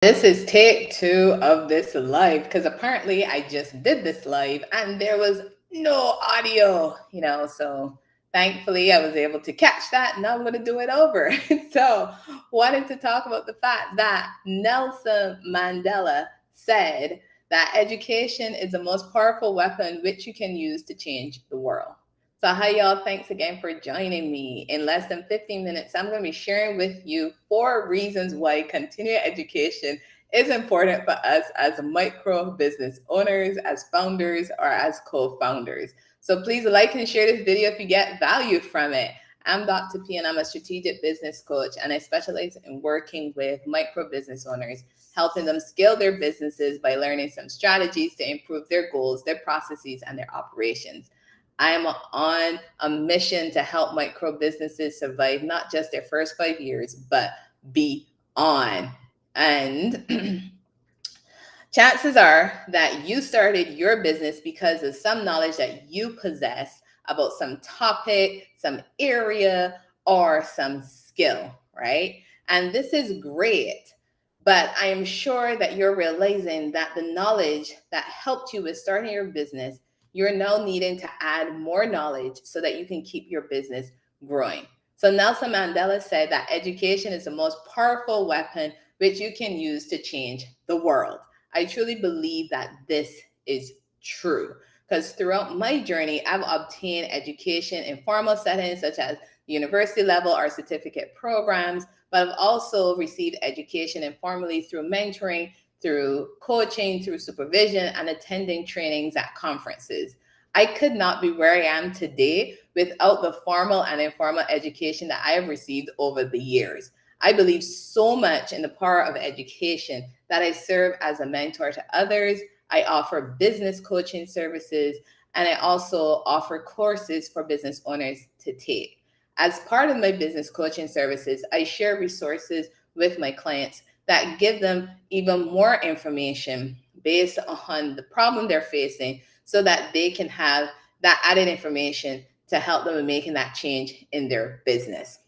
This is take two of this live because apparently I just did this live and there was no audio, So thankfully I was able to catch that and I'm going to do it over. So, wanted to talk about the fact that Nelson Mandela said that education is the most powerful weapon which you can use to change the world. So, hi, y'all. Thanks again for joining me. In less than 15 minutes, I'm going to be sharing with you 4 reasons why continuing education is important for us as micro business owners, as founders, or as co founders. So, please like and share this video if you get value from it. I'm Dr. P, and I'm a strategic business coach, and I specialize in working with micro business owners, helping them scale their businesses by learning some strategies to improve their goals, their processes, and their operations. I am on a mission to help micro businesses survive not just their first 5 years, but beyond. And chances are that you started your business because of some knowledge that you possess about some topic, some area, or some skill, right? And this is great. But I am sure that you're realizing that the knowledge that helped you with starting your business, you're now needing to add more knowledge so that you can keep your business growing. So Nelson Mandela said that education is the most powerful weapon which you can use to change the world. I truly believe that this is true because throughout my journey, I've obtained education in formal settings such as university level or certificate programs, but I've also received education informally through mentoring, through coaching, through supervision, and attending trainings at conferences. I could not be where I am today without the formal and informal education that I have received over the years. I believe so much in the power of education that I serve as a mentor to others. I offer business coaching services, and I also offer courses for business owners to take. As part of my business coaching services, I share resources with my clients that give them even more information based on the problem they're facing so that they can have that added information to help them in making that change in their business.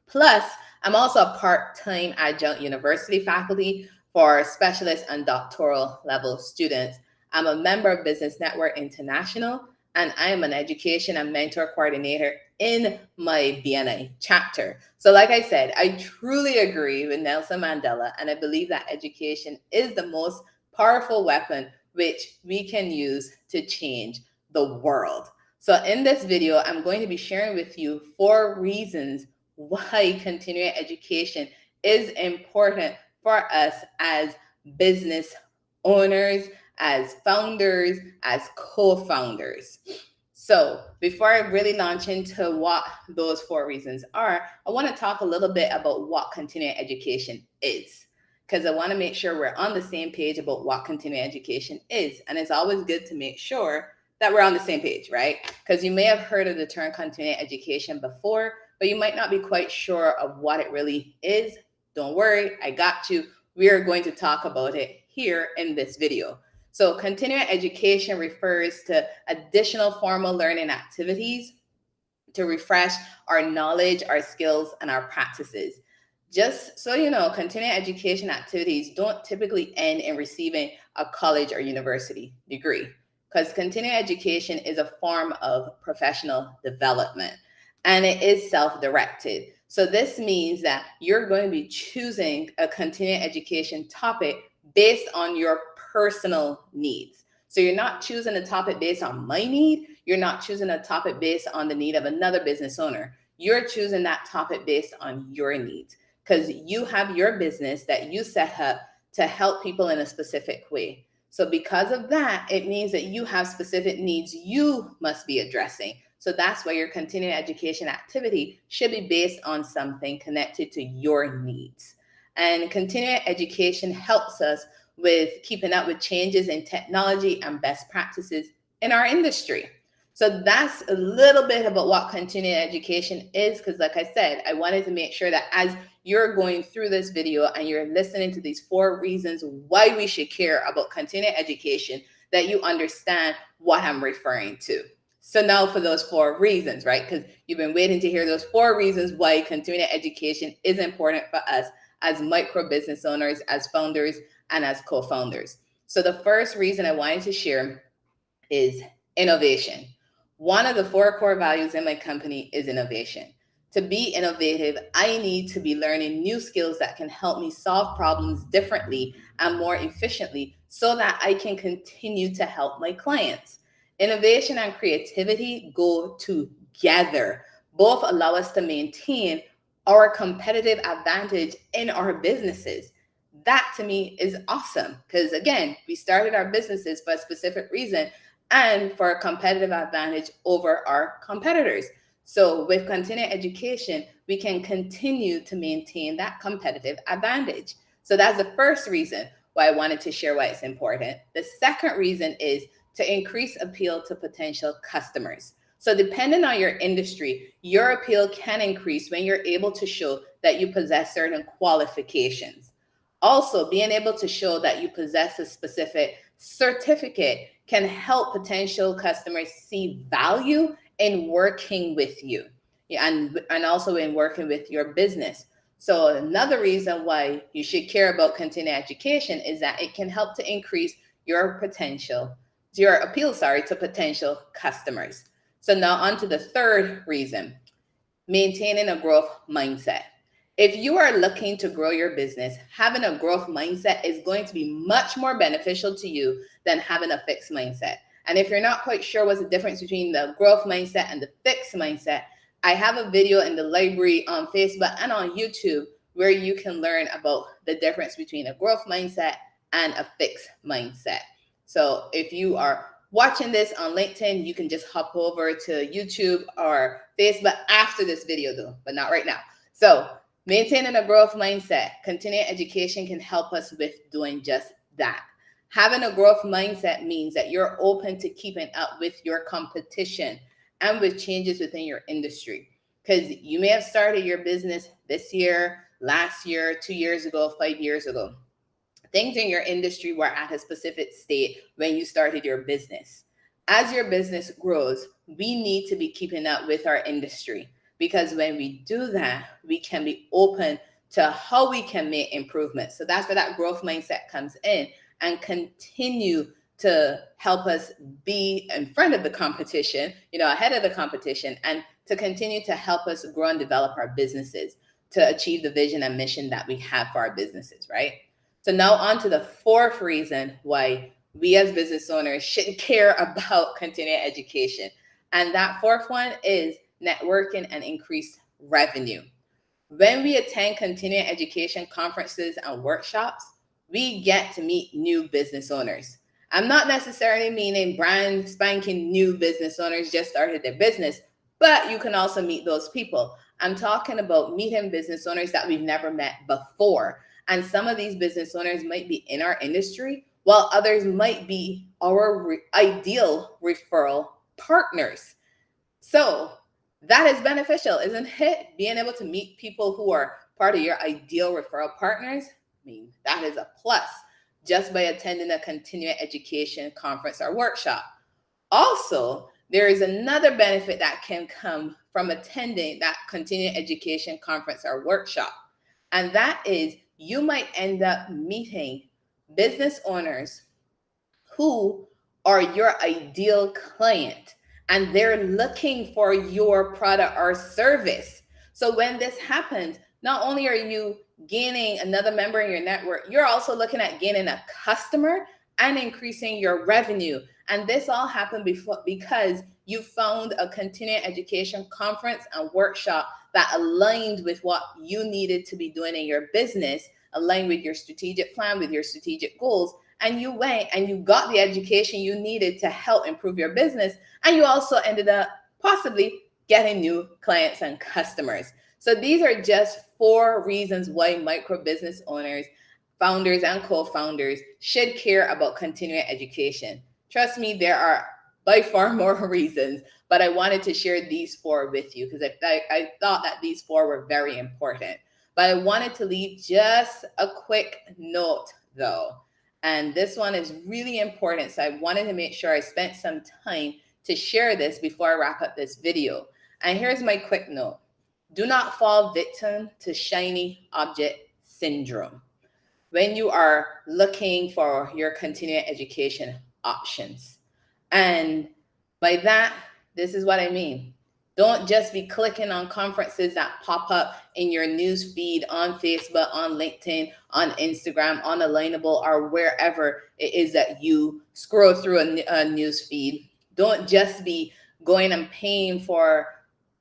Plus, I'm also a part-time adjunct university faculty for specialist and doctoral level students. I'm a member of Business Network International, and I am an education and mentor coordinator in my BNI chapter. So, like I said, I truly agree with Nelson Mandela, and I believe that education is the most powerful weapon which we can use to change the world. So, in this video, I'm going to be sharing with you 4 reasons why continuing education is important for us as business owners, as founders, as co founders. So, before I really launch into what those 4 reasons are, I want to talk a little bit about what continuing education is. Because I want to make sure we're on the same page about what continuing education is. And it's always good to make sure that we're on the same page, right? Because you may have heard of the term continuing education before, but you might not be quite sure of what it really is. Don't worry, I got you. We are going to talk about it here in this video. So, continuing education refers to additional formal learning activities to refresh our knowledge, our skills, and our practices. Just so you know, continuing education activities don't typically end in receiving a college or university degree because continuing education is a form of professional development and it is self-directed. So this means that you're going to be choosing a continuing education topic based on your personal needs. So you're not choosing a topic based on my need. You're not choosing a topic based on the need of another business owner. You're choosing that topic based on your needs because you have your business that you set up to help people in a specific way. So because of that, it means that you have specific needs you must be addressing. So that's why your continuing education activity should be based on something connected to your needs. And continuing education helps us with keeping up with changes in technology and best practices in our industry. So that's a little bit about what continuing education is, because like I said, I wanted to make sure that as you're going through this video and you're listening to these 4 reasons why we should care about continuing education, that you understand what I'm referring to. So now for those 4 reasons, right? Because you've been waiting to hear those 4 reasons why continuing education is important for us as micro business owners, as founders, and as co-founders. So the first reason I wanted to share is innovation. One of the 4 core values in my company is innovation. To be innovative, I need to be learning new skills that can help me solve problems differently and more efficiently so that I can continue to help my clients. Innovation and creativity go together. Both allow us to maintain our competitive advantage in our businesses. That to me is awesome because, again, we started our businesses for a specific reason and for a competitive advantage over our competitors. So with continuing education, we can continue to maintain that competitive advantage. So that's the first reason why I wanted to share why it's important. The second reason is to increase appeal to potential customers. So depending on your industry, your appeal can increase when you're able to show that you possess certain qualifications. Also, being able to show that you possess a specific certificate can help potential customers see value in working with you, and also in working with your business. So another reason why you should care about continuing education is that it can help to increase your appeal, to potential customers. So now on to the third reason, maintaining a growth mindset. If you are looking to grow your business, having a growth mindset is going to be much more beneficial to you than having a fixed mindset. And if you're not quite sure what's the difference between the growth mindset and the fixed mindset, I have a video in the library on Facebook and on YouTube where you can learn about the difference between a growth mindset and a fixed mindset. So if you are watching this on LinkedIn, you can just hop over to YouTube or Facebook after this video though, but not right now. So maintaining a growth mindset, continuing education can help us with doing just that. Having a growth mindset means that you're open to keeping up with your competition and with changes within your industry. Because you may have started your business this year, last year, 2 years ago, 5 years ago. Things in your industry were at a specific state when you started your business. As your business grows, we need to be keeping up with our industry, because when we do that, we can be open to how we can make improvements. So that's where that growth mindset comes in and continue to help us be in front of the competition, ahead of the competition, and to continue to help us grow and develop our businesses to achieve the vision and mission that we have for our businesses, right? So now on to the fourth reason why we as business owners should care about continuing education. And that fourth one is networking and increased revenue. When we attend continuing education conferences and workshops, we get to meet new business owners. I'm not necessarily meaning brand spanking new business owners just started their business, but you can also meet those people. I'm talking about meeting business owners that we've never met before. And some of these business owners might be in our industry, while others might be our ideal referral partners. So that is beneficial, isn't it? Being able to meet people who are part of your ideal referral partners, that is a plus just by attending a continuing education conference or workshop. Also, there is another benefit that can come from attending that continuing education conference or workshop. And that is you might end up meeting business owners who are your ideal client, and they're looking for your product or service. So when this happens, not only are you gaining another member in your network, you're also looking at gaining a customer and increasing your revenue. And this all happened because you found a continuing education conference and workshop that aligned with what you needed to be doing in your business, aligned with your strategic plan, with your strategic goals. And you went and you got the education you needed to help improve your business. And you also ended up possibly getting new clients and customers. So these are just 4 reasons why micro business owners, founders, and co-founders should care about continuing education. Trust me, there are by far more reasons, but I wanted to share these 4 with you because I thought that these 4 were very important. But I wanted to leave just a quick note though. And this one is really important. So I wanted to make sure I spent some time to share this before I wrap up this video. And here's my quick note. Do not fall victim to shiny object syndrome. When you are looking for your continuing education options. And by that, this is what I mean. Don't just be clicking on conferences that pop up in your news feed on Facebook, on LinkedIn, on Instagram, on Alignable, or wherever it is that you scroll through a news feed. Don't just be going and paying for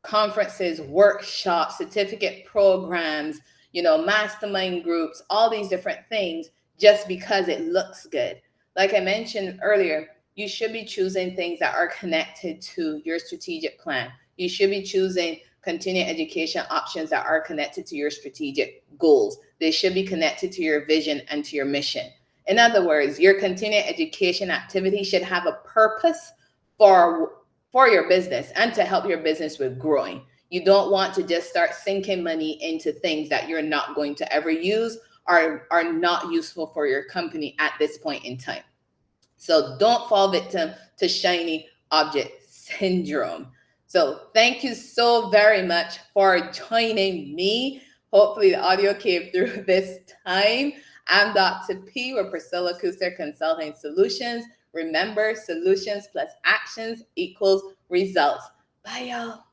conferences, workshops, certificate programs, mastermind groups, all these different things just because it looks good. Like I mentioned earlier, you should be choosing things that are connected to your strategic plan. You should be choosing continuing education options that are connected to your strategic goals. They should be connected to your vision and to your mission. In other words, your continuing education activity should have a purpose for your business and to help your business with growing. You don't want to just start sinking money into things that you're not going to ever use or are not useful for your company at this point in time. So don't fall victim to shiny object syndrome. So thank you so very much for joining me. Hopefully the audio came through this time. I'm Dr. P with Priscilla Kuster Consulting Solutions. Remember, solutions plus actions equals results. Bye, y'all.